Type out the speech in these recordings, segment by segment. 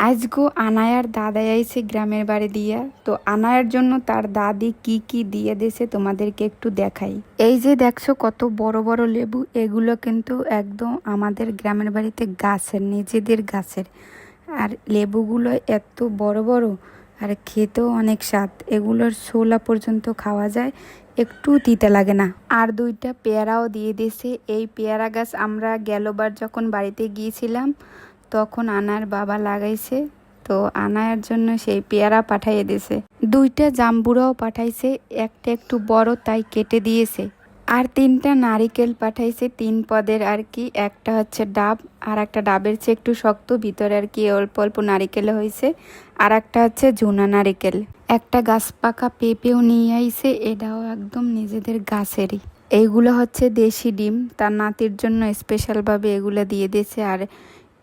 আজগো আনায়ার দাদাই আইছে গ্রামের বাড়ি দিয়া। তো আনায়ার জন্য তার দাদি কি কি দিয়ে দিয়েছে তোমাদেরকে একটু দেখাই। এই যে দেখছো কত বড় বড় লেবু, এগুলো কিন্তু একদম আমাদের গ্রামের বাড়িতে গাছের, নিজেদের গাছের। আর লেবুগুলো এত বড় বড় আর খেতেও অনেক স্বাদ। এগুলোর ছোলা পর্যন্ত খাওয়া যায়, একটু তিতে লাগে না। আর দুইটা পেয়ারাও দিয়ে দিয়েছে। এই পেয়ারা গাছ আমরা গেলবার যখন বাড়িতে গিয়েছিলাম তখন আনার বাবা লাগাইছে। তো আনায়ার জন্য সেই পেয়ারা পাঠাইয়ে দিয়েছে। দুইটা জাম্বুরাও পাঠাইছে, একটা একটু বড় তাই কেটে দিয়েছে। আর তিনটা নারিকেল পাঠাইছে, 3 পদের আর কি। একটা হচ্ছে ডাব, আর একটা ডাবের চেয়ে একটু শক্ত, ভিতরে আর কি অল্প অল্প নারিকেল হয়েছে। আর একটা হচ্ছে ঝুনা নারিকেল। একটা গাছ পাকা পেঁপেও নিয়ে আইছে, এটাও একদম নিজেদের গাছেরই। এইগুলো হচ্ছে দেশি ডিম, তার নাতির জন্য স্পেশালভাবে এগুলো দিয়ে দিয়েছে। আর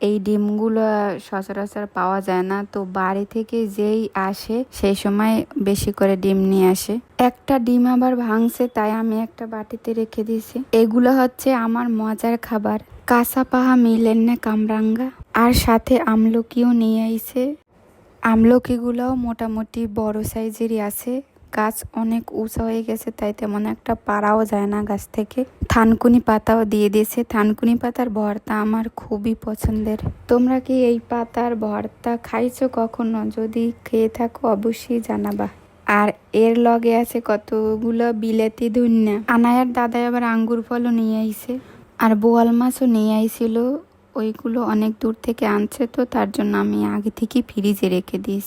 এই ডিমগুলো সচরাচর পাওয়া যায় না, তো বাড়ি থেকে যেই আসে সেই সময় বেশি করে ডিম নিয়ে আসে। একটা ডিম আবার ভাঙছে, তাই আমি একটা বাটিতে রেখে দিয়েছি। এগুলো হচ্ছে আমার মজার খাবার, কাঁচা পাহা মিলেন না কামরাঙ্গা। আর সাথে আমলকিও নিয়ে আইছে। আমলকিগুলোও মোটামুটি বড় সাইজেরই আছে। গাছ অনেক উঁচা হয়ে গেছে, তাই তেমন একটা পারাও যায় না গাছ থেকে। থানকুনি পাতাও দিয়ে দিয়েছে। থানকুনি পাতার ভর্তা আমার খুবই পছন্দের। তোমরা কি এই পাতার ভর্তা খাইছো কখনো? যদি খেয়ে থাকো অবশ্যই জানাবা। আর এর লগে আছে কতগুলো বিলেতি ধনিয়া। আনায়ার দাদাই আবার আঙ্গুর ফলও নিয়ে আইছে, আর বোয়াল মাছও নিয়ে আইছিল। ওইগুলো অনেক দূর থেকে আনছে, তো তার জন্য আমি আগে থেকে ফ্রিজে রেখে দিয়েছি।